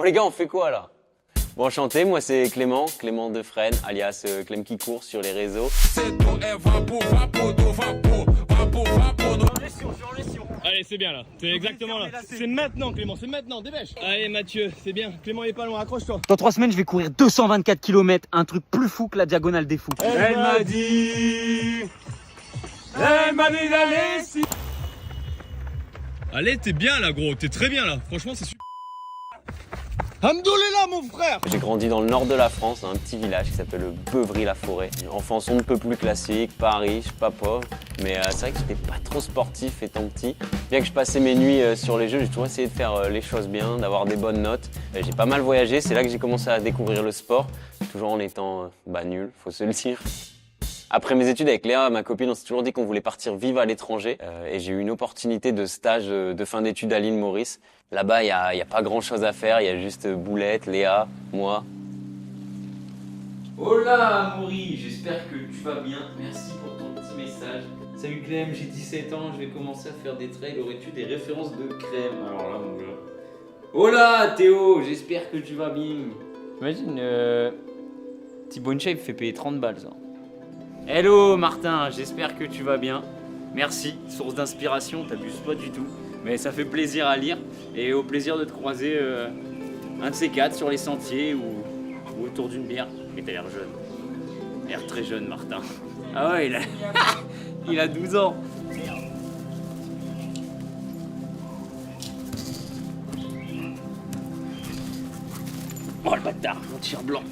Bon les gars, on fait quoi là? Bon, enchanté, moi c'est Clément Defresne, alias Clem qui court sur les réseaux. Allez, c'est bien là, c'est exactement là. C'est maintenant Clément, c'est maintenant, dépêche. Allez Mathieu, c'est bien, Clément il est pas loin, accroche-toi. Dans 3 semaines, je vais courir 224 km, un truc plus fou que la diagonale des fous. Elle m'a dit d'aller si... Allez, t'es bien là gros, t'es très bien là, franchement c'est super. Hamdoulillah mon frère. J'ai grandi dans le nord de la France, dans un petit village qui s'appelle Beuvry-la-Forêt. Enfance on ne peut plus classique, pas riche, pas pauvre. Mais c'est vrai que j'étais pas trop sportif étant petit. Bien que je passais mes nuits sur les jeux, j'ai toujours essayé de faire les choses bien, d'avoir des bonnes notes. J'ai pas mal voyagé, c'est là que j'ai commencé à découvrir le sport, toujours en étant nul, faut se le dire. Après mes études avec Léa, ma copine, on s'est toujours dit qu'on voulait partir vivre à l'étranger. Et j'ai eu une opportunité de stage de fin d'études à l'île Maurice. Là-bas, il y a pas grand-chose à faire, il y a juste Boulette, Léa, moi. Hola Amaury, j'espère que tu vas bien. Merci pour ton petit message. Salut Clem, j'ai 17 ans, je vais commencer à faire des trails. Aurais-tu des références de crème? Alors là, mon gars. Hola Théo, j'espère que tu vas bien. Imagine, Thibaut InShape fait payer 30 balles ça. Hello Martin, j'espère que tu vas bien. Merci, source d'inspiration, t'abuses pas du tout. Mais ça fait plaisir à lire et au plaisir de te croiser un de ces quatre sur les sentiers ou autour d'une bière. Mais t'as l'air jeune. T'as l'air très jeune Martin. Ah ouais, il a 12 ans. Oh le bâtard, mon tir blanc.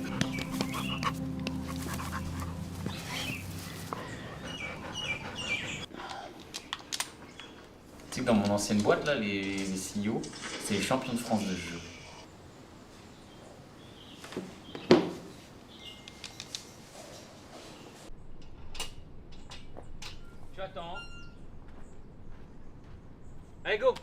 Tu sais que dans mon ancienne boîte, là, les CEO, c'est les champions de France de ce jeu. Tu attends. Allez, go!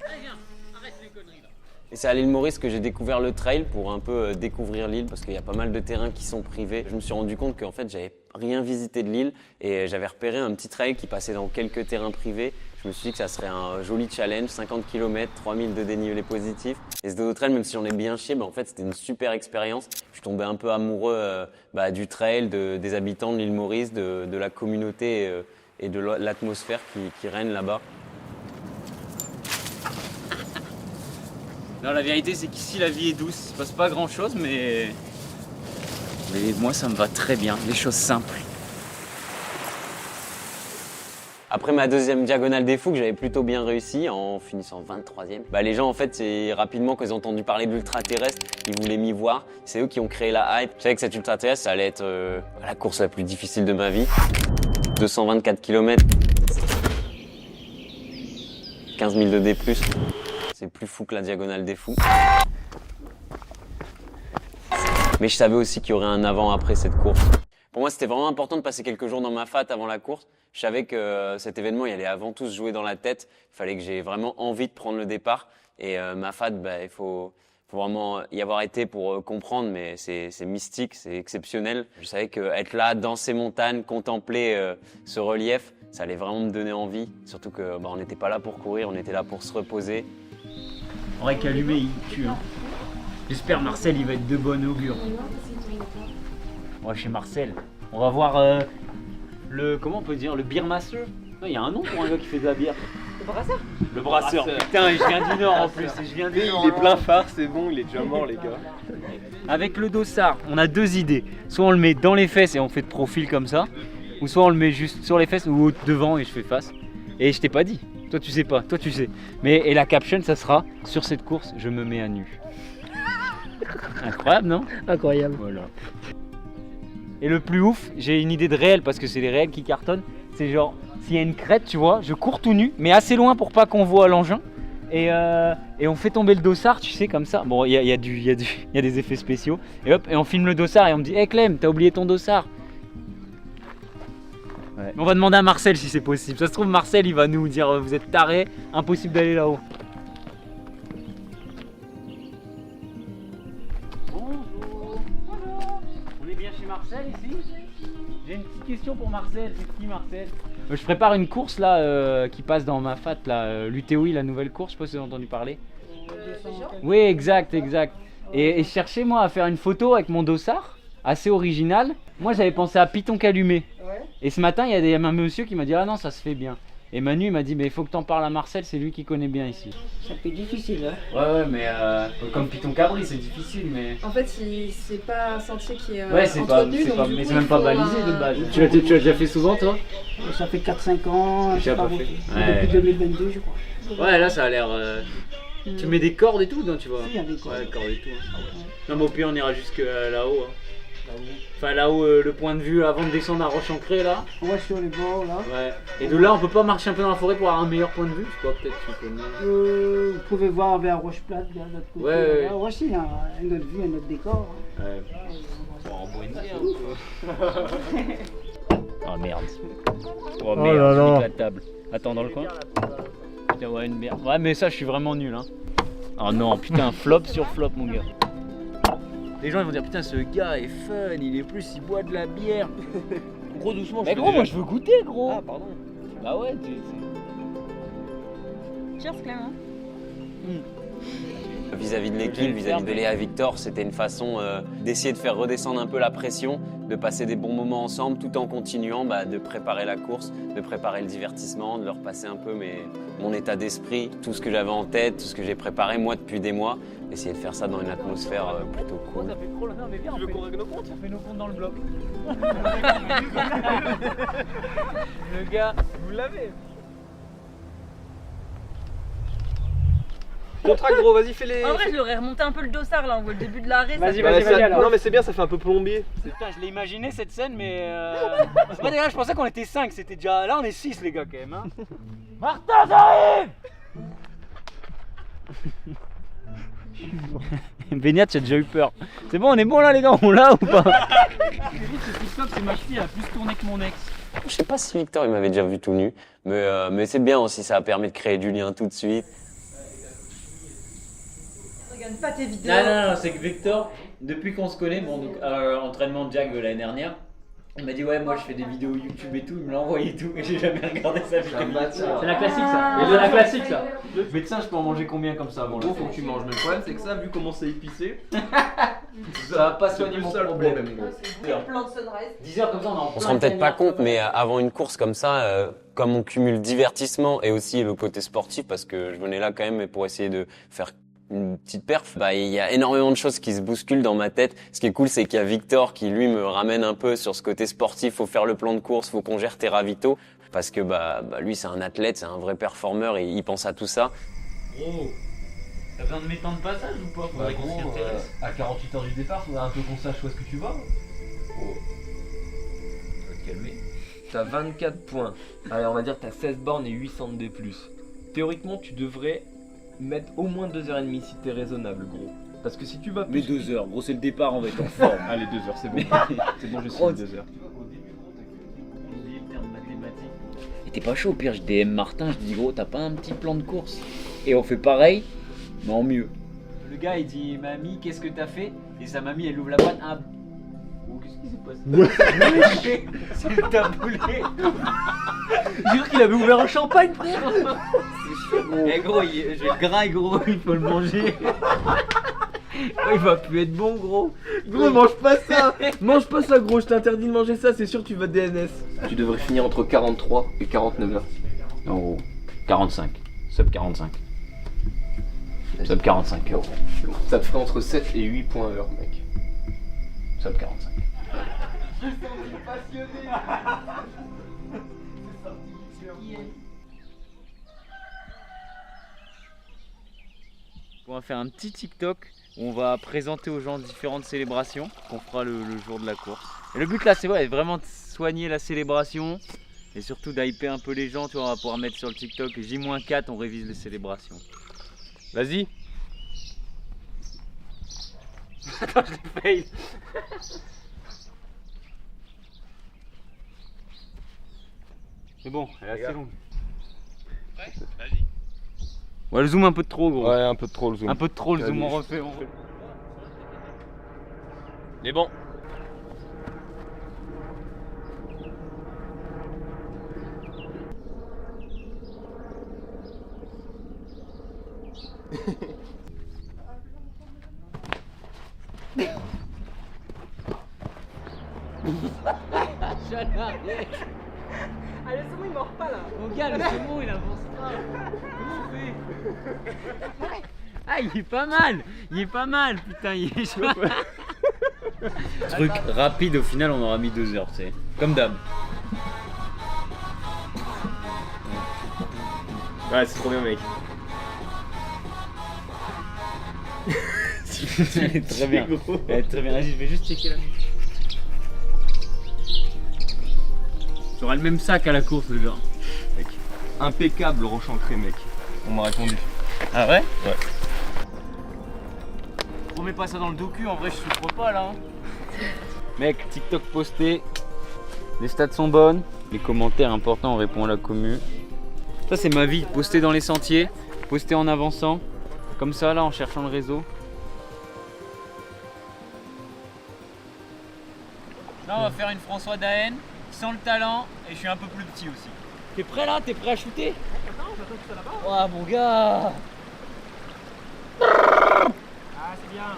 Allez, viens, arrête les conneries là. Et c'est à l'île Maurice que j'ai découvert le trail pour un peu découvrir l'île parce qu'il y a pas mal de terrains qui sont privés. Je me suis rendu compte qu'en fait j'avais rien visité de l'île et j'avais repéré un petit trail qui passait dans quelques terrains privés. Je me suis dit que ça serait un joli challenge, 50 km, 3000 de dénivelé positif. Et ce dodo trail, même si j'en ai bien chié, en fait c'était une super expérience. Je suis tombé un peu amoureux du trail, des habitants de l'île Maurice, de la communauté et de l'atmosphère qui règne là-bas. Non, la vérité c'est qu'ici la vie est douce, il se passe pas grand chose mais moi ça me va très bien, les choses simples. Après ma deuxième diagonale des fous que j'avais plutôt bien réussi en finissant 23e, les gens en fait c'est rapidement quand ils ont entendu parler de l'ultra-terrestre, ils voulaient m'y voir. C'est eux qui ont créé la hype. Je savais que cette ultra-terrestre ça allait être la course la plus difficile de ma vie. 224 km, 15 000 de D+. C'est plus fou que la diagonale des fous. Mais je savais aussi qu'il y aurait un avant-après cette course. Pour moi, c'était vraiment important de passer quelques jours dans ma fat avant la course. Je savais que cet événement, il allait avant tout se jouer dans la tête. Il fallait que j'ai vraiment envie de prendre le départ. Et ma fat, il faut vraiment y avoir été pour comprendre, mais c'est mystique, c'est exceptionnel. Je savais qu'être là, dans ces montagnes, contempler ce relief, ça allait vraiment me donner envie. Surtout que on n'était pas là pour courir, on était là pour se reposer. On aurait qu'allumé, il tue. Hein. J'espère Marcel il va être de bon augure. Ouais, chez Marcel, on va voir comment on peut dire, le beer master. Il y a un nom pour un gars qui fait de la bière. Le brasseur. Le brasseur. Putain, je viens du Nord en plus. Je viens du Nord, Il est plein phare, c'est bon, il est déjà mort les gars. Avec le dossard, on a deux idées. Soit on le met dans les fesses et on fait de profil comme ça, ou soit on le met juste sur les fesses ou devant et je fais face. Et je t'ai pas dit. Toi tu sais pas, toi tu sais. Et la caption ça sera sur cette course, je me mets à nu. Incroyable non? Incroyable. Voilà. Et le plus ouf, j'ai une idée de réel parce que c'est les réels qui cartonnent. C'est genre, s'il y a une crête, tu vois, je cours tout nu, mais assez loin pour pas qu'on voit l'engin. Et on fait tomber le dossard, tu sais, comme ça. Bon, il y a des effets spéciaux. Et hop, et on filme le dossard et on me dit, hey Clem, t'as oublié ton dossard. Ouais. On va demander à Marcel si c'est possible. Ça se trouve, Marcel, il va nous dire, vous êtes tarés, impossible d'aller là-haut. Bonjour. On est bien chez Marcel ici? J'ai une petite question pour Marcel. C'est qui Marcel? Je prépare une course là qui passe dans ma fat là, l'UTOI, la nouvelle course, je sais pas si vous avez entendu parler. Oui, exact. Et je cherchais moi à faire une photo avec mon dossard, assez original. Moi j'avais pensé à Python Calumet. Et ce matin il y a un monsieur qui m'a dit ah non ça se fait bien. Et Manu il m'a dit mais il faut que t'en parles à Marcel, c'est lui qui connaît bien ici. Ça fait difficile, hein. Ouais mais comme Python Cabri c'est difficile mais... En fait, c'est pas un sentier qui est Ouais c'est pas, entretenu, donc du mais coup, c'est même il pas faut balisé de base. Tu l'as déjà fait souvent toi? Ça fait 4-5 ans, J'ai j'ai pas pas fait. roulé. Ouais. Depuis 2022, je crois. Ouais là ça a l'air... Tu mets des cordes et tout non tu vois? Si, il y a des cordes. Ouais cordes et tout. Hein. Non mais au pire on ira jusque là-haut. Hein. Enfin là-haut le point de vue avant de descendre à Roche-Ancrée là. Ouais, sur les bords, là. Ouais. Et de là on peut pas marcher un peu dans la forêt pour avoir un meilleur point de vue? Je sais pas, peut-être tu connais. Vous pouvez voir vers Roche-Plate, vers l'autre côté. Ouais. Là. Ouais, si, il y a une autre vue, un autre décor. Hein. Ouais. Bon, oh merde. Oh merde, j'ai mis la table. Attends, dans le coin. Putain, ouais, une merde. Ouais, mais ça, je suis vraiment nul. Hein. Oh non, putain, flop sur flop, mon gars. Les gens ils vont dire putain, ce gars est fun, il est plus, il boit de la bière. Gros, doucement. Mais gros, moi je veux goûter, gros. Ah, pardon. Bah ouais, Cheers, Clément. Vis-à-vis de l'équipe, vis-à-vis de Léa et Victor, c'était une façon d'essayer de faire redescendre un peu la pression, de passer des bons moments ensemble tout en continuant de préparer la course, de préparer le divertissement, de leur passer un peu mon état d'esprit, tout ce que j'avais en tête, tout ce que j'ai préparé moi depuis des mois, essayer de faire ça dans une atmosphère plutôt cool. Ça fait trop, non mais viens, Tu veux qu'on règle nos comptes? on fait nos comptes dans le bloc. Le gars, Vous l'avez. Contract gros, vas-y fais les... En vrai, je l'aurais remonté un peu le dossard là, on voit le début de l'arrêt. Vas-y, Bah, ça- alors. Non mais c'est bien, ça fait un peu plombier. Putain, je l'ai imaginé cette scène, mais c'est pas déjà, je pensais qu'on était 5, c'était déjà. Là, on est 6, les gars, quand même. Hein. Martin, ça arrive. Beignat, j'ai déjà eu peur. C'est bon, on est bon là, les gars, on l'a ou pas? C'est ma fille, elle a plus tourné que mon ex. Je sais pas si Victor il m'avait déjà vu tout nu, mais c'est bien aussi, ça a permis de créer du lien tout de suite. Regarde pas tes vidéos. Non, c'est que Victor, depuis qu'on se connaît, bon, donc, entraînement de Jack l'année dernière, il m'a dit ouais, moi je fais des vidéos YouTube et tout, il me l'a envoyé tout, et j'ai jamais regardé sa vidéo. C'est la classique ça. C'est la classique ça. Le médecin, je peux en manger combien comme ça avant Gros, faut que tu manges. Mais le problème, c'est que ça, vu comment c'est épicé, Ça va pas soigner mon ça le problème. problème. gros. Plan de sunrise. 10 heures comme ça, on est en On se rend peut-être pas compte, mais avant une course comme ça, comme on cumule divertissement et aussi le côté sportif, parce que je venais là quand même pour essayer de faire une petite perf, il y a énormément de choses qui se bousculent dans ma tête. Ce qui est cool, c'est qu'il y a Victor qui lui me ramène un peu sur ce côté sportif. Faut faire le plan de course, faut qu'on gère tes ravitaux, parce que lui c'est un athlète, c'est un vrai performeur et il pense à tout ça. Gros, t'as besoin de mes temps de passage ou pas? Faudrait qu'on s'y intéresse. À 48 heures du départ, faudrait un peu qu'on sache où est-ce que tu vas. Oh. Tu vas te calmer. T'as 24 points. Allez, on va dire que t'as 16 bornes et 800 de plus. Théoriquement, tu devrais mettre au moins 2h30 si t'es raisonnable, gros. Parce que si tu vas Mais plus... 2 heures, gros, c'est le départ, on va être en forme. Allez, 2h, c'est bon. C'est bon, je suis 2h. Et t'es pas chaud, au pire, je DM Martin, je dis gros, t'as pas un petit plan de course? Et on fait pareil, mais en mieux. Le gars, il dit mamie, qu'est-ce que t'as fait? Et sa mamie, elle ouvre la boîte. Ah. Oh, qu'est-ce qui s'est passé? C'est le taboulé. Jure qu'il avait ouvert un champagne, frère. Eh gros, j'ai le gras, gros, il faut le manger. Il va plus être bon, gros. Gros, mange pas ça. Mange pas ça, gros, je t'interdis de manger ça, c'est sûr tu vas DNS. Tu devrais finir entre 43 et 49 heures. En gros, 45. Sub 45. Sub 45 euros. Ça te ferait entre 7 et 8 points heure, mec. Sub 45. On va faire un petit TikTok où on va présenter aux gens différentes célébrations qu'on fera le jour de la course. Et le but là, c'est vraiment de soigner la célébration et surtout d'hyper un peu les gens. Tu vois, on va pouvoir mettre sur le TikTok J-4, on révise les célébrations. Vas-y. Attends, je l'ai fail. C'est bon, elle est assez longue. Ouais, vas-y. Ouais, le zoom un peu de trop, gros. Ouais, un peu de trop le zoom. Un peu de trop le zoom, on refait. Il est bon. Ah, le saumon il mord pas là. Mon gars, le saumon il avance pas. Comment on fait? Ah, il est pas mal. Il est pas mal, putain, il est chaud. Truc rapide, au final, on aura mis 2 heures, tu sais. Comme d'hab. Ouais, c'est trop bien, mec. Très bien. Ouais, très bien. Vas-y, je vais juste checker la musique. Tu auras le même sac à la course, le gars. Mec. Impeccable roche ancré, mec. On m'a répondu. Ah ouais? Ouais. Remets pas ça dans le docu, en vrai, je souffre pas là. Mec, TikTok posté. Les stats sont bonnes. Les commentaires importants, on répond à la commu. Ça, c'est ma vie. Poster dans les sentiers, poster en avançant. Comme ça, là, en cherchant le réseau. Là, on va faire une François Daen, sans le talent, et je suis un peu plus petit aussi. T'es prêt là? T'es prêt à shooter? Non, j'attends tout ça là-bas. Oh mon gars! Ah, c'est bien.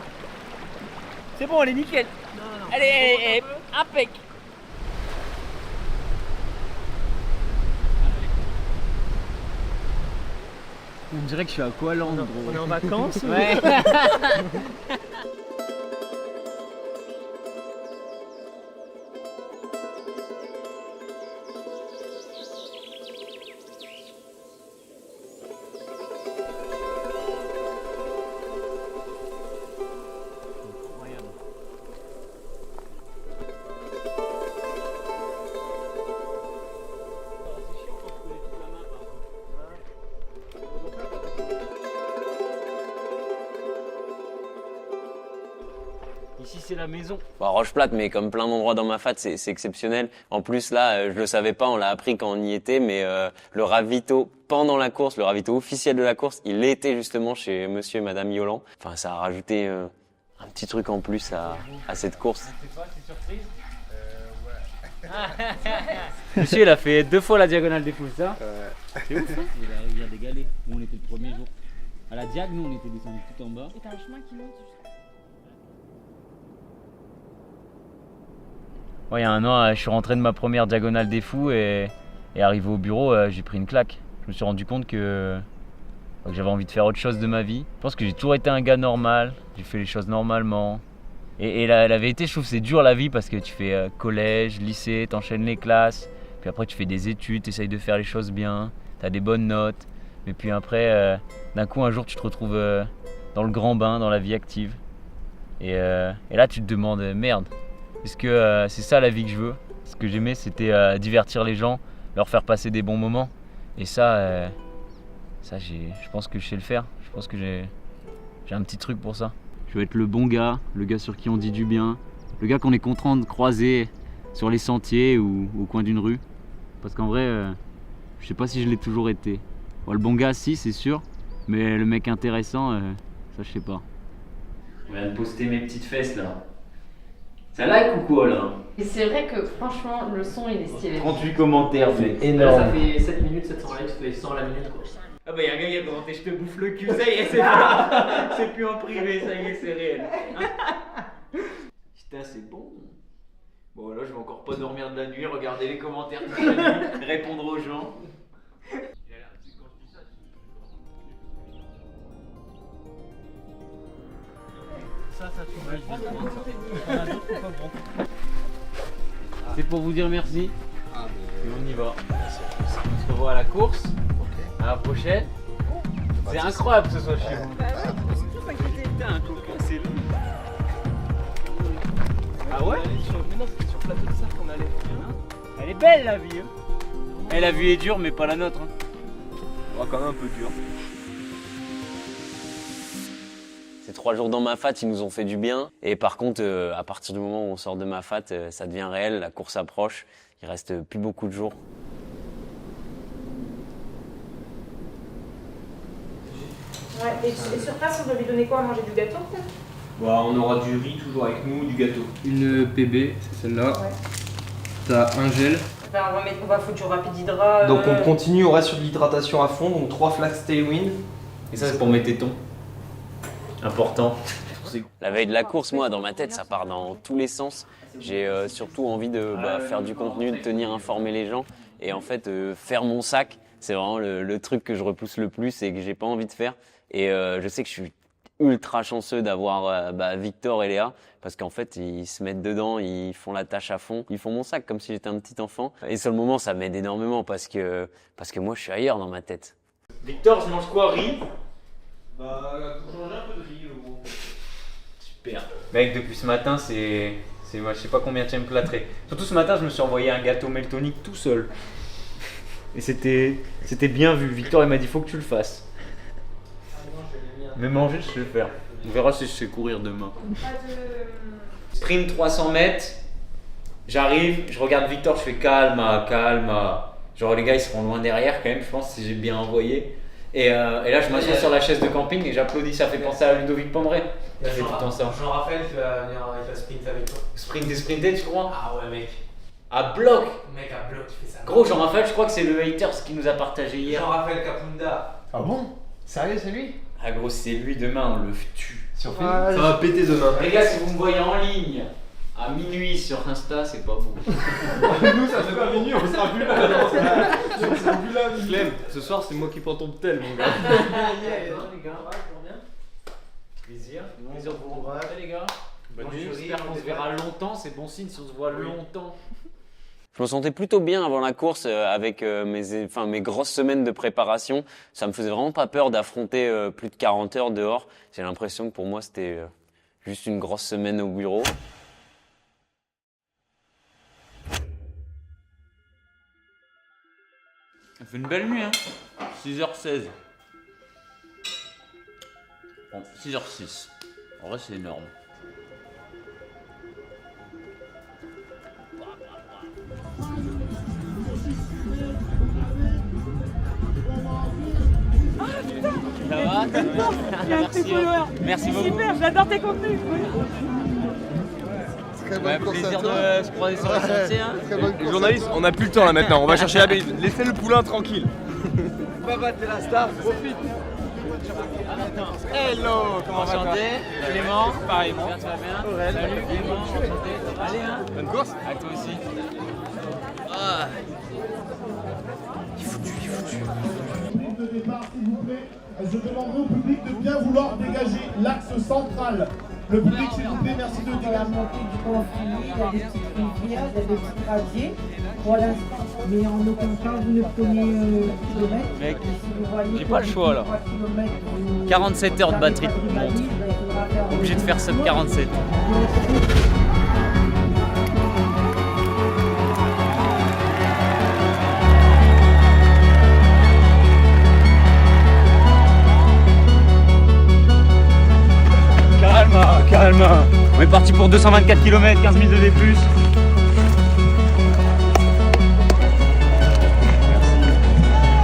C'est bon, elle est nickel. Non. Allez, impec. On dirait que je suis à Kuala gros. On est en vacances. Ouais. Ici c'est la maison. Bah, Roche-Plate, mais comme plein d'endroits dans ma fat, c'est exceptionnel. En plus, là, je le savais pas, on l'a appris quand on y était, mais le ravito pendant la course, le ravito officiel de la course, il était justement chez monsieur et madame Yolan. Enfin, ça a rajouté un petit truc en plus à cette course. C'est pas, c'est surprise. Monsieur, il a fait 2 fois la diagonale des fous, ça? C'est ouf, hein? Il a réussi à dégaler. Nous, on était le premier jour. À la diag, nous, on était descendus tout en bas. Et t'as un chemin qui monte. Ouais, il y a un an, je suis rentré de ma première diagonale des fous et arrivé au bureau, j'ai pris une claque. Je me suis rendu compte que j'avais envie de faire autre chose de ma vie. Je pense que j'ai toujours été un gars normal, j'ai fait les choses normalement. Et la vérité, je trouve que c'est dur la vie parce que tu fais collège, lycée, t'enchaînes les classes, puis après tu fais des études, t'essayes de faire les choses bien, t'as des bonnes notes, mais puis après, d'un coup, un jour, tu te retrouves dans le grand bain, dans la vie active. Et là, tu te demandes, merde, est-ce que c'est ça la vie que je veux? Ce que j'aimais, c'était divertir les gens, leur faire passer des bons moments. Et ça, je pense que je sais le faire. Je pense que j'ai un petit truc pour ça. Je veux être le bon gars, le gars sur qui on dit du bien, le gars qu'on est content de croiser sur les sentiers ou au coin d'une rue. Parce qu'en vrai, je sais pas si je l'ai toujours été. Bon, le bon gars, si, c'est sûr, mais le mec intéressant, ça je sais pas. Je viens de poster mes petites fesses là. Ça like ou quoi là? Et c'est vrai que franchement, le son il est stylé. 38 commentaires, mec. Là, ça fait 7 minutes, 700 likes, ça fait 100 à la minute quoi. Ah bah y'a un gars qui a commenté je te bouffe le cul, ça y est, c'est plus en privé, ça y est, c'est réel. Putain, c'est bon. Bon là je vais encore pas dormir de la nuit, regarder les commentaires toute la nuit, répondre aux gens. C'est pour vous dire merci. Et on y va. On se revoit à la course. À la prochaine. C'est incroyable que ce soit chez vous. Putain, un coca, c'est long. Ah ouais? Mais non, c'était sur le plateau de ça qu'on allait. Elle est belle la vie. Eh, la vie est dure, mais pas la nôtre. Oh, quand même un peu dur. Ces 3 jours dans ma fat, ils nous ont fait du bien. Et par contre, à partir du moment où on sort de ma fat, ça devient réel, la course approche. Il reste plus beaucoup de jours. Ouais, et sur place, on va lui donner quoi à manger? Du gâteau peut-être? Bah, on aura du riz toujours avec nous, du gâteau. Une PB, c'est celle-là. Ouais. T'as un gel. Ben, on va foutre du rapide hydra. Donc on continue, on reste sur de l'hydratation à fond, donc 3 flasques Tailwind. Et ça, c'est pour mes tétons. Important. La veille de la course, moi, dans ma tête, ça part dans tous les sens. J'ai surtout envie de faire du contenu, de tenir informer les gens. Et en fait, faire mon sac, c'est vraiment le truc que je repousse le plus et que j'ai pas envie de faire. Et je sais que je suis ultra chanceux d'avoir Victor et Léa, parce qu'en fait, ils se mettent dedans, ils font la tâche à fond. Ils font mon sac comme si j'étais un petit enfant. Et sur le moment, ça m'aide énormément parce que moi, je suis ailleurs dans ma tête. Victor, je mange quoi? Riz? Bah, pour changer un peu de riz, gros. Super. Mec, depuis ce matin, moi, je sais pas combien tu me plâtrer. Surtout ce matin, je me suis envoyé un gâteau Meltonique tout seul. Et c'était bien vu. Victor, il m'a dit, faut que tu le fasses. Mais manger, je sais le faire. On verra si je sais courir demain. Sprint 300 mètres. J'arrive, je regarde Victor, je fais calme. Genre les gars, ils seront loin derrière quand même, je pense, si j'ai bien envoyé. Et là, je m'assois sur la chaise de camping et j'applaudis. Ça fait penser à Ludovic Pombray. Il fait tout le temps ça. Jean-Raphaël qui va venir avec la sprint avec toi. Sprint et sprinter, tu crois? Ah ouais, mec. À bloc. Mec, à bloc, tu fais ça. Gros, Jean-Raphaël, je crois que c'est le haters qui nous a partagé hier. Jean-Raphaël Capunda. Ah bon? Sérieux, c'est lui? Ah gros, c'est lui, demain, on le tue. Ça va péter demain. Les gars, si vous me voyez en ligne à minuit sur Insta, c'est pas bon. Nous, ça fait pas minuit, on sera plus là. On sera plus là. Clem, ce soir, c'est moi qui prends ton tel, mon gars. Les gars, plaisir. Plaisir de vous rencontrer, les gars. J'espère qu'on se verra longtemps, c'est bon signe si on se voit longtemps. Je me sentais plutôt bien avant la course avec mes grosses semaines de préparation. Ça me faisait vraiment pas peur d'affronter plus de 40 heures dehors. J'ai l'impression que pour moi, c'était juste une grosse semaine au bureau. Ça fait une belle nuit, hein. 6h16. Bon, 6h06. En vrai, c'est énorme. Ça va? Merci beaucoup. Super, j'adore tes contenus. Plaisir de se croiser sur les sentiers. Hein. Les journalistes, on a plus le temps là maintenant, on va chercher la bête. Laissez le poulain tranquille. Pas battre la star, profite. Hello, comment va? Enchanté, Clément. Pareillement. Bien, tu vas bien? Salut Clément, enchanté. Allez, hein. Bonne course. À toi aussi. Ah. De départ, s'il vous plaît, je demanderai au public de bien vouloir dégager l'axe central. Le public, s'il vous plaît, merci de Dans la dégager. montée du conflit, il y a des petites rivières, il y a des petits graviers. Pour l'instant, mais en aucun cas vous ne prenez kilomètres. Mec, Si vous voyez j'ai pas le choix, là. 47 heures de batterie de montre. Obligé de faire 7,47. Calme. On est parti pour 224 km, 15 000 de D+.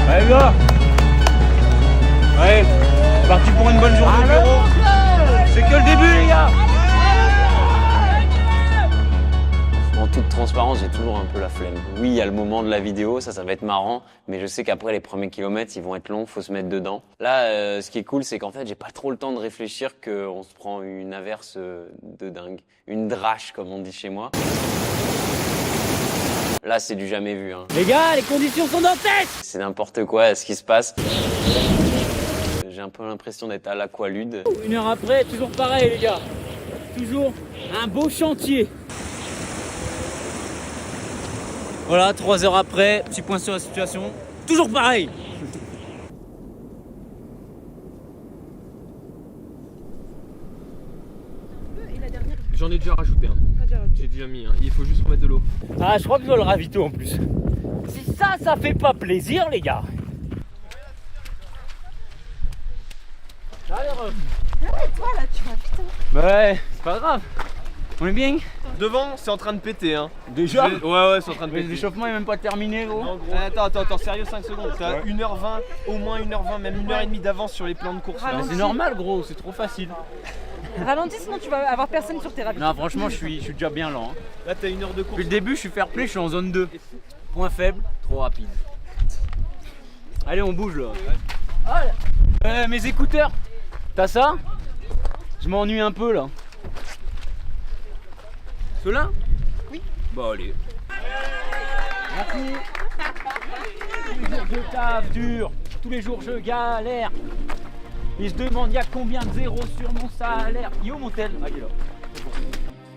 Allez les gars. Ouais, parti pour une bonne journée au bureau. C'est que le début les gars. En toute transparence, j'ai toujours un peu la flemme. Oui, il y a le moment de la vidéo, ça va être marrant, mais je sais qu'après les premiers kilomètres, ils vont être longs, faut se mettre dedans. Là, ce qui est cool, c'est qu'en fait, j'ai pas trop le temps de réfléchir qu'on se prend une averse de dingue, une drache comme on dit chez moi. Là, c'est du jamais vu. Hein. Les gars, les conditions sont dantesques. C'est n'importe quoi ce qui se passe. J'ai un peu l'impression d'être à l'aqualude. Une heure après, toujours pareil les gars. Toujours un beau chantier. Voilà, 3 heures après, petit point sur la situation. Toujours pareil. J'en ai déjà rajouté un. J'ai déjà mis, il faut juste remettre de l'eau. Ah, je crois que je dois le ravito en plus. Si ça fait pas plaisir les gars. Allez, Toi là, tu vas vite. Hein. ouais, c'est pas grave. On est bien. Devant, c'est en train de péter, hein. Déjà Ouais, c'est en train de Le péter. l'échauffement est même pas terminé gros. Non, gros. Attends, sérieux 5 secondes. T'as 1h20, au moins 1h20, même 1h30 d'avance sur les plans de course. là. Mais c'est normal gros, c'est trop facile. Ralentis, sinon tu vas avoir personne sur tes rapides. Non franchement je suis déjà bien lent. Hein. Là, t'as 1 heure de course. Depuis le début je suis fair play, je suis en zone 2. Point faible, trop rapide. Allez on bouge là. Ouais. mes écouteurs. T'as ça? Je m'ennuie un peu là. Ceux-là? Oui. Bah allez. Merci. Tous les jours je taffe dur, tous les jours je galère. Et je demande y'a combien de zéros sur mon salaire. Il est où mon tel? Ah il est là.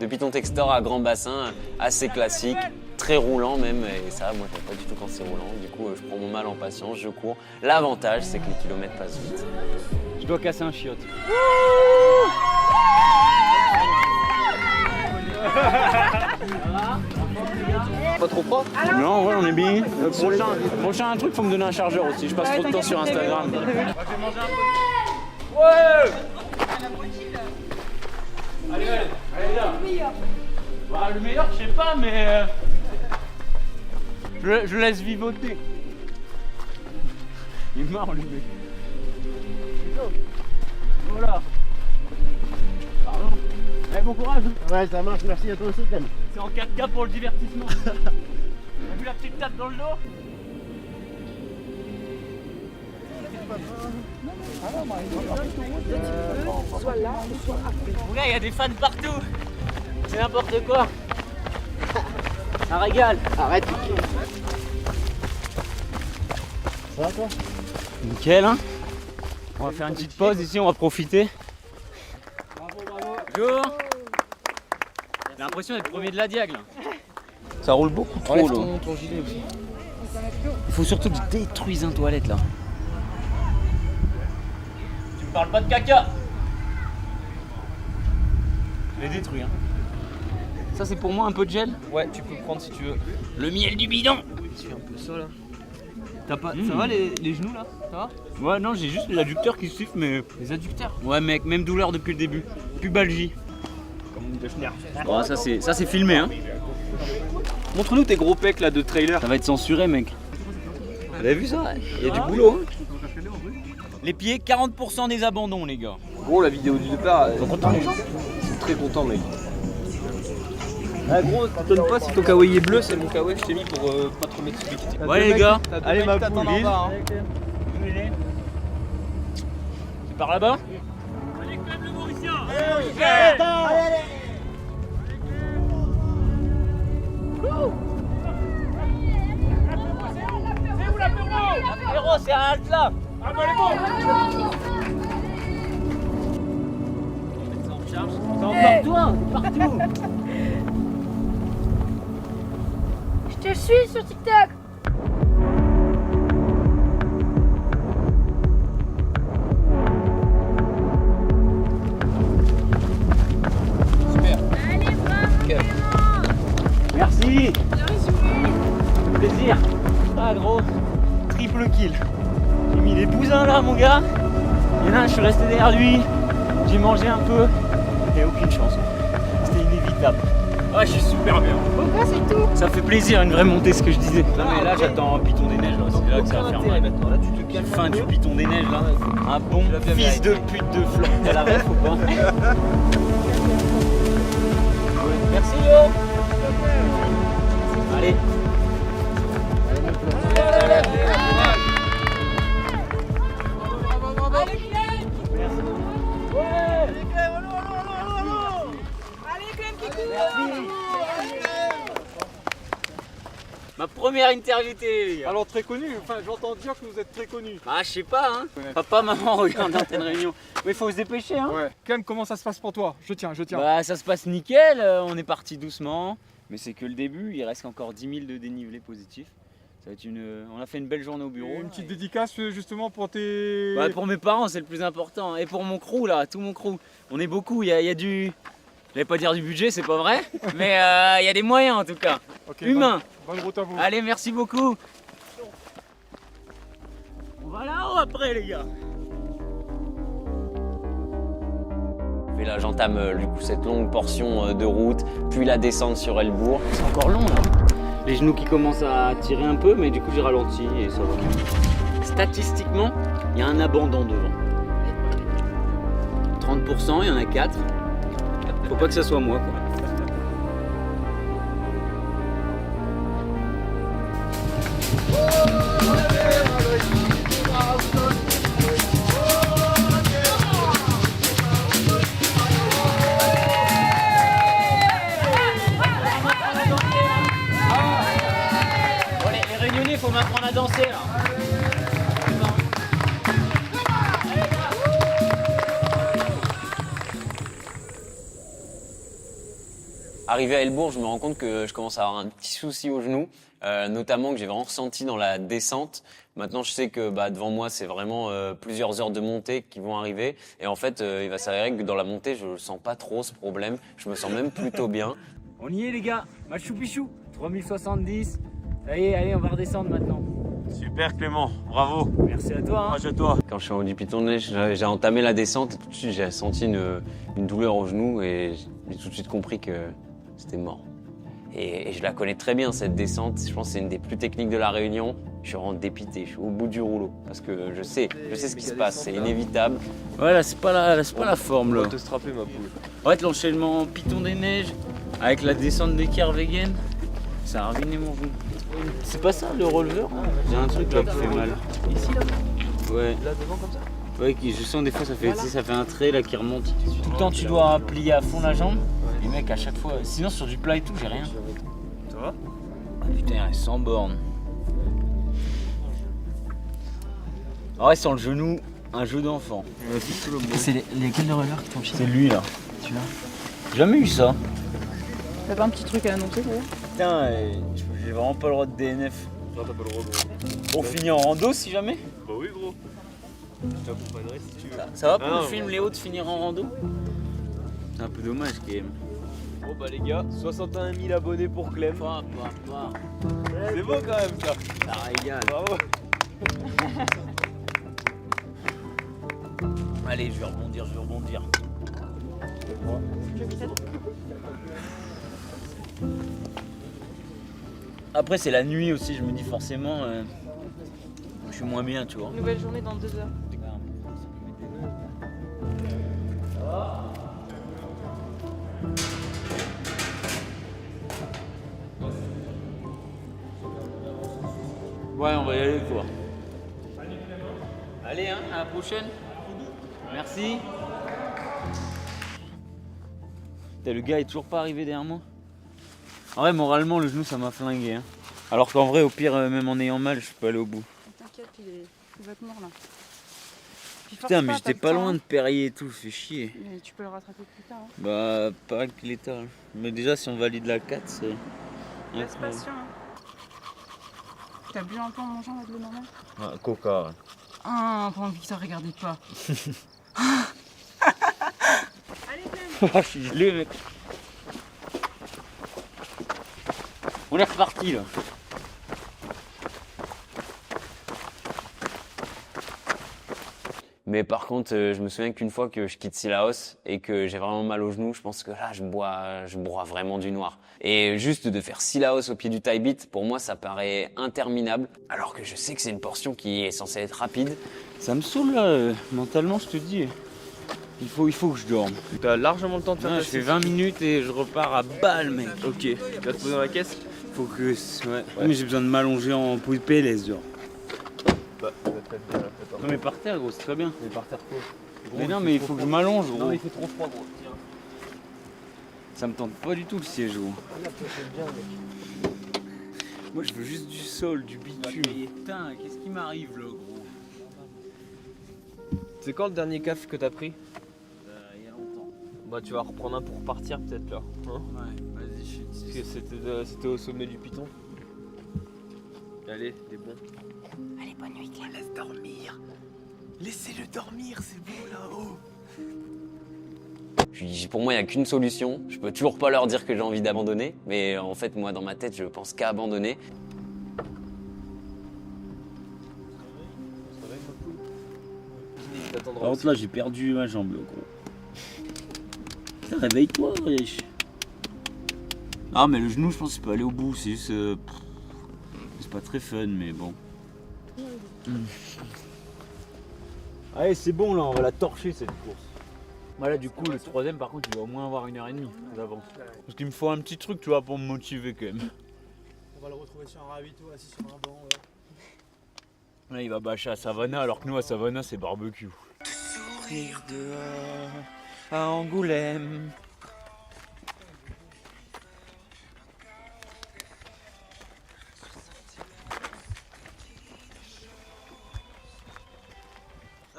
Depuis ton Textor à grand bassin, assez classique, très roulant même, et ça, moi j'aime pas du tout quand c'est roulant. Du coup, je prends mon mal en patience, je cours. L'avantage, c'est que les kilomètres passent vite. Je dois casser un chiotte. Pas trop froid? Non, ouais, on est bien. Prochain truc, faut me donner un chargeur aussi. Je passe trop de temps sur Instagram. Ouais. Allez, là. Bah, le meilleur, je sais pas, mais je laisse vivoter. Il est marrant, le mec. Voilà. Pardon. Allez, bon courage. Ouais, ça marche, merci à toi aussi, Clem. C'est en 4K pour le divertissement. T'as vu la petite tape dans le dos? Soit là, soit après. Regarde, il y a des fans partout. C'est n'importe quoi. Un régal. Arrête. Ça va, toi? Nickel, hein. On va faire une petite pause ici, on va profiter. Bonjour. J'ai l'impression d'être premier de la Diag là. Ça roule beaucoup trop Enlève là. ton gilet aussi. Il faut surtout que je détruise un toilette là. Tu me parles pas de caca. Je l'ai détruit hein. Ça c'est pour moi un peu de gel. Ouais, tu peux le prendre si tu veux. Le miel du bidon. Je fais un peu ça là. T'as pas... Ça va les genoux là? Ça va? Ouais non j'ai juste l'adducteur qui siffle mais... Les adducteurs? Ouais mec, même douleur depuis le début. Pubalgie. Bon ça c'est filmé hein. Montre-nous tes gros pecs là de trailer. Ça va être censuré mec. Vous avez vu ça? Il y a du boulot hein. Les pieds, 40% des abandons les gars. Gros la vidéo du départ, je suis très content mec. Ah gros, t'étonnes pas si ton kawaii est bleu, c'est mon kawaii, je t'ai mis pour pas trop m'expliquer. Ouais les gars, Allez ma pouline. C'est par là-bas? L'apéro, c'est à halte là. Ah bah les bons. Ça en charge. C'est encore toi, partout. Je te suis sur TikTok. Merci. Plaisir. Ah gros, triple kill. J'ai mis les bousins là mon gars. Il y en a un, je suis resté derrière lui. J'ai mangé un peu. Et aucune chance. C'était inévitable. Ah je suis super bien. Pourquoi c'est tout? Ça fait plaisir une vraie montée ce que je disais. Non mais là j'attends un piton des neiges là. C'est là que ça va faire mal. Maintenant là tu te calmes. Fin du piton des neiges là. Un bon fils de pute de flanc. T'as la ref ou pas? Merci Yo. Allez. Ma première interview télé, les gars. Alors très connu, enfin j'entends dire que vous êtes très connu. Ah je sais pas hein. Papa, maman regarde certaines réunions. Mais il faut se dépêcher hein. Ouais. Clem, comment ça se passe pour toi? Je tiens. Bah ça se passe nickel, on est parti doucement. Mais c'est que le début, il reste encore 10 000 de dénivelé positif. Ça va être on a fait une belle journée au bureau. Une petite dédicace justement pour tes... Ouais, pour mes parents c'est le plus important. Et pour mon crew là, tout mon crew. On est beaucoup, il y a du... Je vais pas dire du budget, c'est pas vrai. Mais il y a des moyens en tout cas. Okay, Humains. Bonne route à vous. Allez, merci beaucoup. On va là-haut après les gars. Et là, j'entame du coup cette longue portion de route, puis la descente sur Elbourg. C'est encore long là. Les genoux qui commencent à tirer un peu, mais du coup j'ai ralenti et ça va. Statistiquement, il y a un abandon devant. 30%, il y en a 4. Faut pas que ça soit moi quoi. Arrivé à Helbourg, je me rends compte que je commence à avoir un petit souci au genou, notamment que j'ai vraiment ressenti dans la descente. Maintenant, je sais que devant moi, c'est vraiment plusieurs heures de montée qui vont arriver. Et en fait, il va s'avérer que dans la montée, je ne sens pas trop ce problème. Je me sens même plutôt bien. On y est les gars, Machu Picchu, 3070. Ça y est, allez, on va redescendre maintenant. Super Clément, bravo. Merci à toi. Courage à toi. Quand je suis en haut du Piton de Neige, j'ai entamé la descente et tout de suite, j'ai senti une douleur au genou et j'ai tout de suite compris que c'était mort. Et je la connais très bien cette descente, je pense que c'est une des plus techniques de la Réunion. Je suis vraiment dépité, je suis au bout du rouleau parce que je sais ce qui se passe, c'est inévitable. Voilà, c'est pas la forme là. On va te strapper ma poule. En fait, l'enchaînement Piton des Neiges avec la descente des Kervegen, ça a ruiné mon genou. C'est pas ça le releveur? J'ai un truc là qui fait mal. Ici là? Ouais. Là devant comme ça? Ouais, je sens des fois ça fait, ça fait un trait là qui remonte. Tout le temps tu dois plier à fond la jambe. Et mec, à chaque fois, sinon sur du plat et tout, j'ai rien. Ça va? Ah putain, il est sans borne. Ah ouais, sans le genou, un jeu d'enfant. C'est lesquels de releveurs qui t'ont chié? C'est lui là. Celui-là? Jamais eu ça. T'as pas un petit truc à annoncer d'ailleurs? Putain, j'ai vraiment pas le droit de DNF. Non, t'as pas le droit, gros. On finit en rando si jamais? Bah oui, gros. Je t'accompagnerai si tu veux. Ça va pour Ah, le film Léo de finir en rando? C'est un peu dommage quand même. Bon bah les gars, 61 000 abonnés pour Clem. C'est beau quand même ça. Ça régale. Bravo. Allez, je vais rebondir. Après c'est la nuit aussi, je me dis forcément je suis moins bien, tu vois. Nouvelle journée dans 2 heures. Ouais, on va y aller quoi. Allez, hein, à la prochaine. Merci. Putain, le gars est toujours pas arrivé derrière moi. En vrai, moralement, le genou ça m'a flingué. Hein. Alors qu'en vrai, au pire, même en ayant mal, je peux aller au bout. T'inquiète, il va te mort là. Putain, mais j'étais pas loin de Perrier et tout, fait chier. Mais tu peux le rattraper plus tard. Hein. Bah, pas avec l'état. Mais déjà, si on valide la 4, c'est. Reste patient. Hein. T'as bu un peu en mangeant avec le normal? Ah, coca. Ouais. Ah, pendant que Victor regardait pas. Allez, Clem. Je suis gelé, mec. On est reparti là. Mais par contre, je me souviens qu'une fois que je quitte Sillaos et que j'ai vraiment mal au genou, je pense que là, je bois vraiment du noir. Et juste de faire Sillaos au pied du Taibit, pour moi, ça paraît interminable. Alors que je sais que c'est une portion qui est censée être rapide. Ça me saoule là, mentalement, je te dis. Il faut que je dorme. T'as largement le temps de faire ta Je fais sieste. 20 minutes et je repars à balle, mec. Ok, tu vas te poser dans la caisse? Faut que. Ouais. Mais j'ai besoin de m'allonger en pouille PLS, genre. Bah, ça va te faire bien là. Non, mais par terre, gros, c'est très bien. Mais par terre quoi? Mais non, mais il faut que je m'allonge, gros. Non, il fait trop froid, gros. Tiens. Ça me tente pas du tout le siège, gros. Là, toi, t'aimes bien, mec. Moi, je veux juste du sol, du bitume. Putain, qu'est-ce qui m'arrive là, gros? C'est quand le dernier caf que t'as pris? Il y a longtemps. Bah, tu vas reprendre un pour partir peut-être là. Hein? Ouais, vas-y, je suis Parce que c'était au sommet du Piton. Allez, t'es bon. Allez, bonne nuit, Clem. Laisse dormir. Laissez-le dormir, c'est bon là-haut. Pour moi, il n'y a qu'une solution. Je peux toujours pas leur dire que j'ai envie d'abandonner. Mais en fait, moi, dans ma tête, je pense qu'à abandonner. T'attendras Par contre, là, j'ai perdu ma jambe, là, gros. Putain, réveille-toi, riche. Ah, mais le genou, je pense qu'il peut aller au bout. C'est juste. C'est pas très fun, mais bon. Allez, c'est bon, là, on va la torcher cette course. Voilà, du coup, le troisième, par contre, il va au moins avoir 1h30 d'avance. Parce qu'il me faut un petit truc, tu vois, pour me motiver quand même. On va le retrouver sur un ravito assis sur un banc. Là, il va bâcher à Savannah, alors que nous, à Savannah, c'est barbecue. Sourire dehors, à Angoulême.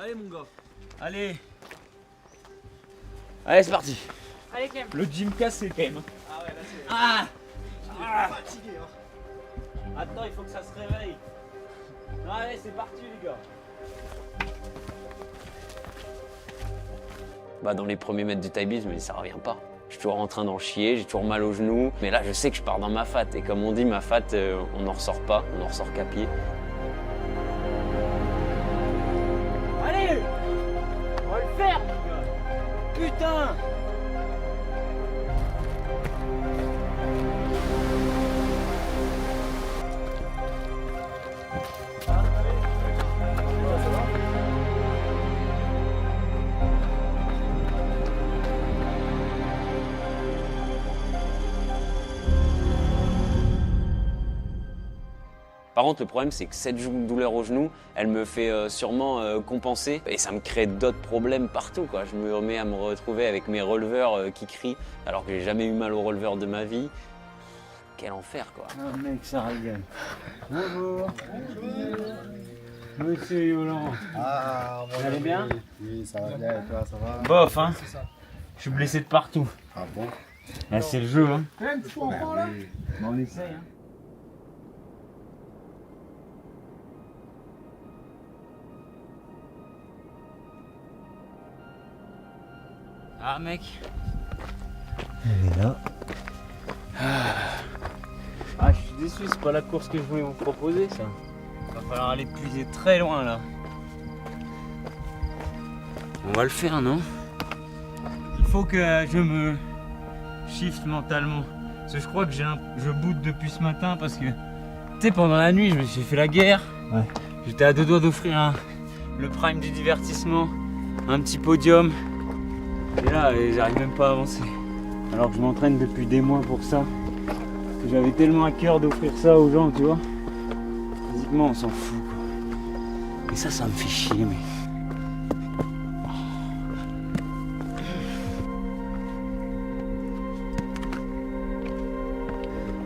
Allez, mon gars. Allez. Allez, c'est parti. Allez, Clem. Le gym cassé quand même. Ah ouais, là Ah, attends, il faut que ça se réveille. Allez, c'est parti les gars. Bah, dans les premiers mètres du taille-bise, je me dis ça revient pas. Je suis toujours en train d'en chier, j'ai toujours mal aux genoux. Mais là, je sais que je pars dans ma fat. Et comme on dit, ma fat, on n'en ressort pas, on n'en ressort qu'à pied. Allez, on va le faire les gars. Putain. Par contre, le problème, c'est que cette douleur au genou, elle me fait sûrement compenser et ça me crée d'autres problèmes partout, quoi. Je me remets à me retrouver avec mes releveurs qui crient alors que j'ai jamais eu mal aux releveurs de ma vie. Quel enfer, quoi. Oh mec, ça régale. Bonjour. Monsieur Yolande. Ah, Vous allez bien? Oui, ça va bien et toi, ça va? Bof, hein. Je suis blessé de partout. Ah bon? Là, c'est le jeu, hein. Ben Bon, on essaye, hein. Ah mec. Elle est là. Ah, je suis déçu, c'est pas la course que je voulais vous proposer, ça. Va falloir aller puiser très loin, là. On va le faire, non? Il faut que je me shift mentalement. Parce que je crois que je boude depuis ce matin parce que, tu sais, pendant la nuit, je me suis fait la guerre. Ouais. J'étais à deux doigts d'offrir le prime du divertissement, un petit podium. Et là, j'arrive même pas à avancer. Alors que je m'entraîne depuis des mois pour ça. Que j'avais tellement à cœur d'offrir ça aux gens, tu vois. Physiquement, on s'en fout, quoi. Et ça me fait chier, mais...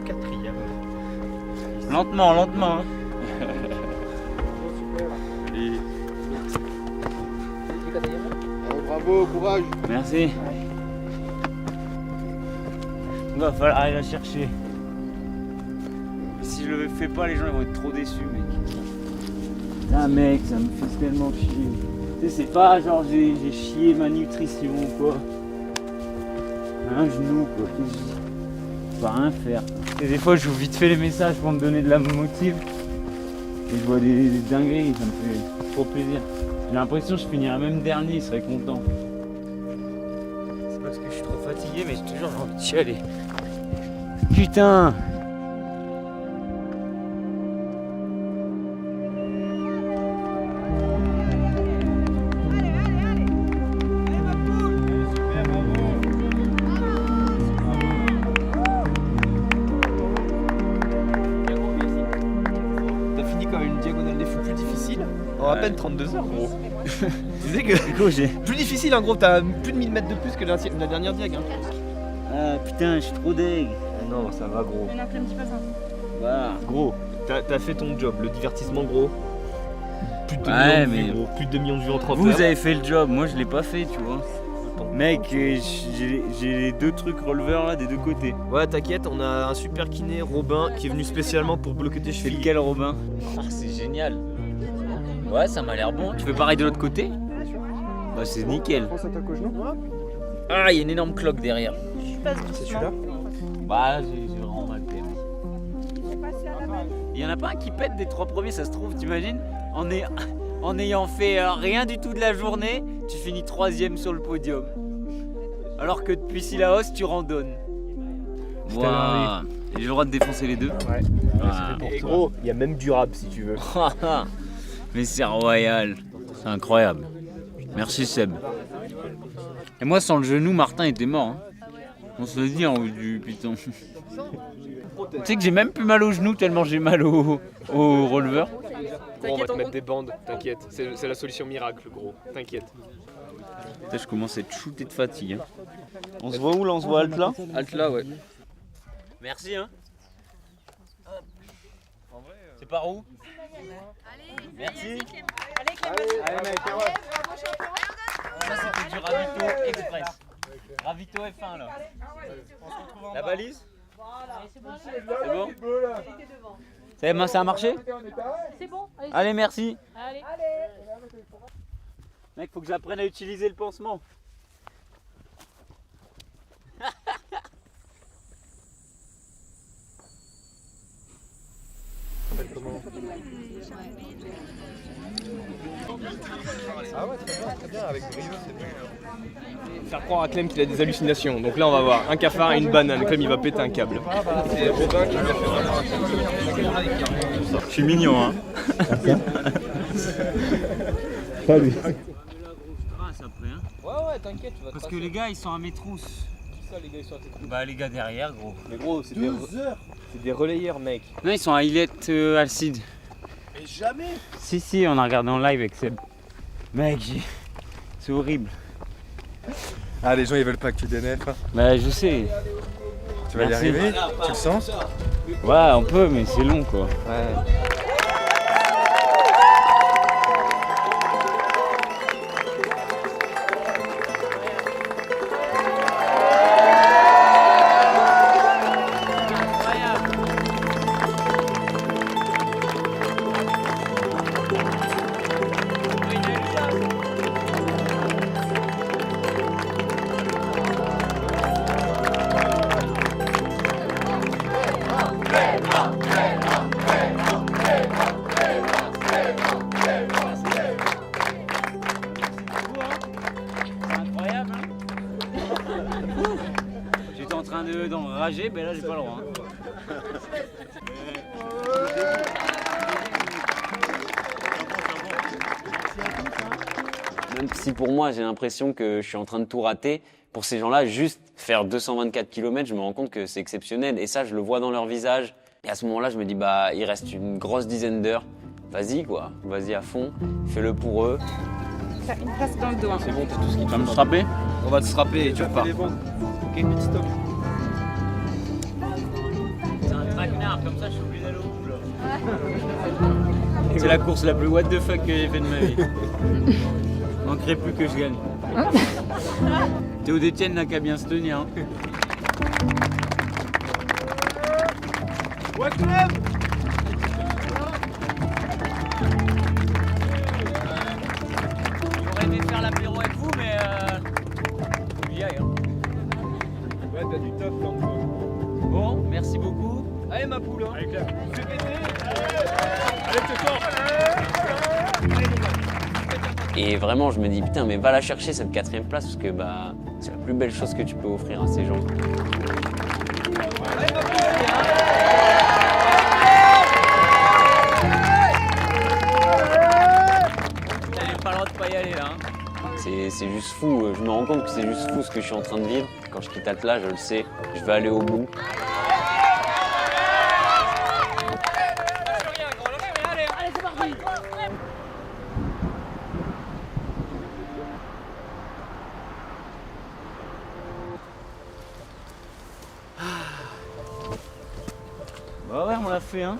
Quatrième. Lentement, lentement, hein. Bravo, courage. Merci. Il va falloir aller la chercher. Si je le fais pas, les gens ils vont être trop déçus, mec. Ah mec, ça me fait tellement chier. Tu sais, c'est pas genre j'ai chié ma nutrition ou quoi. Un genou quoi. Je peux rien faire. Et des fois je joue vite fait les messages pour me donner de la motive. Et je vois des dingueries, ça me fait trop plaisir. J'ai l'impression que je finirais même dernier, il serait content. C'est parce que je suis trop fatigué, mais j'ai toujours envie d'y aller. Putain! T'as fini comme une diagonale des fous plus difficile en à peine 32 heures, gros. Tu sais que plus difficile, hein, gros. T'as plus de 1000 mètres de plus que la dernière diag. Hein. Ah putain, je suis trop deg. Non, ça va, gros. Mais non, un petit peu ça. Voilà. Gros, t'as fait ton job, le divertissement, gros. Plus de 2 Ouais, millions de vues, mais gros. Plus de 2 millions de vues en 30 Vous heures. avez fait le job, moi je l'ai pas fait, tu vois. Mec, j'ai les deux trucs releveurs là des deux côtés. Ouais, t'inquiète, on a un super kiné, Robin, qui est venu spécialement pour bloquer tes C'est chevilles. lequel, Robin? Ah, c'est génial. Ouais, ça m'a l'air bon. Tu fais pareil de l'autre côté? Bah c'est nickel. Ah, il y a une énorme cloque derrière. Je passe doucement. C'est celui-là? Bah j'ai vraiment mal fait. Il y en a pas un qui pète des 3 premiers, ça se trouve, t'imagines? En ayant fait rien du tout de la journée, tu finis 3ème sur le podium. Alors que depuis Sillaos, tu randonnes. Waouh. J'ai le droit de défoncer les deux? Ouais. Ah. Et gros, il y a même durable si tu veux. Mais c'est royal. C'est incroyable. Merci Seb. Et moi, sans le genou, Martin était mort. Hein. On se le dit en haut du piton. Tu sais que j'ai même plus mal au genou tellement j'ai mal au releveur. Gros, on va te mettre des bandes, t'inquiète. C'est la solution miracle, gros. T'inquiète. Putain, je commence à être shooté de fatigue. Hein. On se voit où là? On se voit alt là? Alt là, ouais. Merci hein. C'est par où? Merci. Allez, Clément. Allez, mec, Ça c'était du ravito express. Ravito F1 là. La balise? C'est bon? Ça a marché? C'est bon. Allez, merci. Allez. Mec, faut que j'apprenne à utiliser le pansement. Ah ouais, très bien, avec brio, c'est bien. Faire croire à Clem qu'il a des hallucinations. Donc là, on va voir un cafard et une banane. Clem, il va péter un câble. C'est Robin qui va faire Je suis mignon, hein. Pas lui. Ouais, t'inquiète, tu vas Parce que les gars, ils sont à mes trousses. Qui ça, les gars, ils sont à tes trousses? Bah, les gars derrière, gros. Mais gros, c'est des relayeurs, mec. Non, ils sont à Illette Alcide. Mais jamais. Si, on a regardé en live avec Seb. Mec, c'est horrible. Ah, les gens ils veulent pas que tu DNF. Bah, je sais. Tu vas y Merci. arriver? Tu le sens? Ouais, on peut, mais c'est long, quoi. Ouais. J'étais en train d'en rager, mais là j'ai pas le droit. Même si pour moi j'ai l'impression que je suis en train de tout rater, pour ces gens-là, juste faire 224 km, je me rends compte que c'est exceptionnel. Et ça, je le vois dans leur visage. Et à ce moment-là, je me dis, bah, il reste une grosse dizaine d'heures. Vas-y, quoi. Vas-y à fond. Fais-le pour eux. T'as une place dans le dos. Hein. C'est bon, t'as tout ce qu'il Tu vas me strapper? On va te strapper et tu repars. Ok, petit stop. C'est un traquenard, comme ça je suis obligé d'aller au bout là. C'est la course la plus what the fuck que j'ai fait de ma vie. Manquerait plus que je gagne. Théo Détienne n'a qu'à bien se tenir. Hein. Ouais, Clem. J'aurais aimé faire l'apéro avec vous, mais faut que j'y aille. Hein. Ouais, t'as du top là. Bon, merci beaucoup. Allez, ma poule, hein. Allez, Clem. Fais péter. Allez, tais-toi. Et vraiment, je me dis, putain, mais va la chercher cette 4e place, parce que bah, c'est la plus belle chose que tu peux offrir à ces gens. T'avais pas le droit de pas y aller là. Hein. C'est juste fou. Je me rends compte que c'est juste fou ce que je suis en train de vivre. Quand je quitte Atlas, je le sais, je vais aller au bout. Bah ouais, on l'a fait, hein.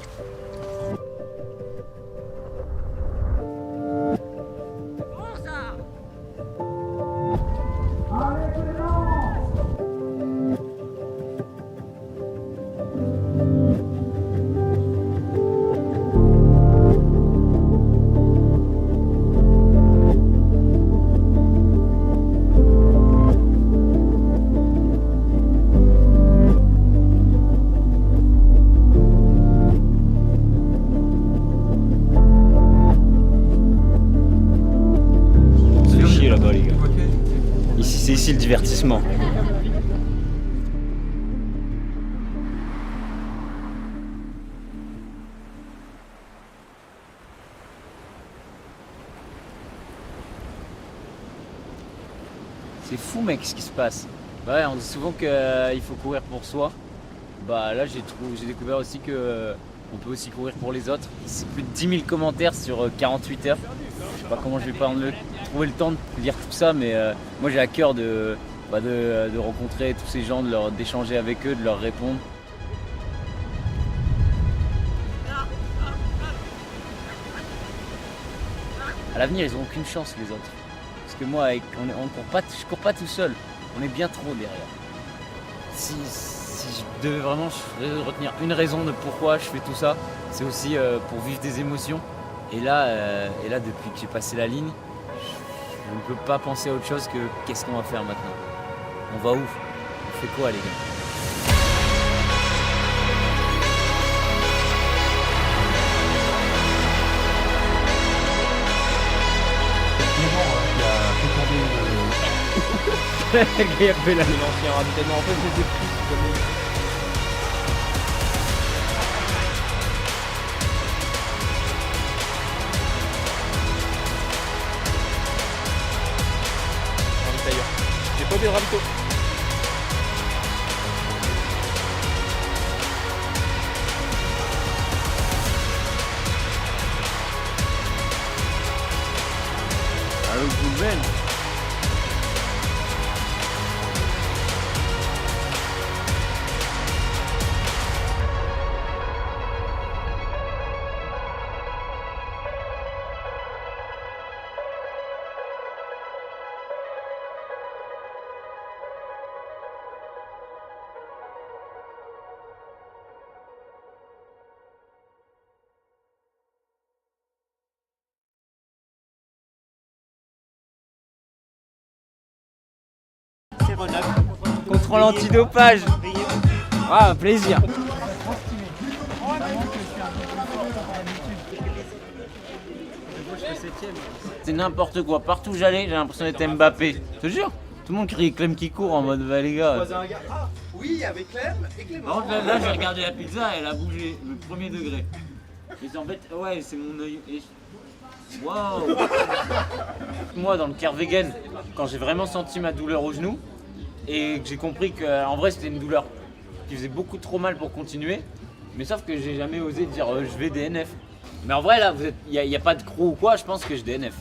Là-bas, les gars. Ici, c'est ici le divertissement. C'est fou, mec, ce qui se passe. Bah ouais, on dit souvent qu'il faut courir pour soi. Bah là, j'ai découvert aussi que on peut aussi courir pour les autres. C'est plus de 10 000 commentaires sur 48 heures. Je sais pas comment je vais trouver le temps de lire tout ça, mais moi j'ai à cœur de rencontrer tous ces gens, d'échanger avec eux, de leur répondre. À l'avenir, ils n'ont aucune chance les autres. Parce que moi, je cours pas tout seul. On est bien trop derrière. Si si je devais vraiment retenir une raison de pourquoi je fais tout ça, c'est aussi pour vivre des émotions. Et là, depuis que j'ai passé la ligne, je ne peux pas penser à autre chose que qu'est-ce qu'on va faire maintenant. On va où? On fait quoi les gars? Le gars il a fait L'ancien ravitaillement, en fait, j'ai des prix comme ravitailleur. J'ai pas oublié de ravito. Allô, Goulven. Contrôle antidopage. Ah, un plaisir. C'est n'importe quoi. Partout où j'allais, j'ai l'impression d'être Mbappé. Je te jure. Tout le monde crie Clem qui court en mode bah les gars. Ah, oui, avec Clem et Clément. Par contre, là j'ai regardé la pizza, elle a bougé, le premier degré. Et en fait, ouais, c'est mon œil. Waouh. Moi, dans le care vegan, quand j'ai vraiment senti ma douleur au genou et que j'ai compris qu'en vrai c'était une douleur qui faisait beaucoup trop mal pour continuer, mais sauf que j'ai jamais osé dire je vais DNF. Mais en vrai là, il n'y a pas de crew ou quoi, je pense que je DNF.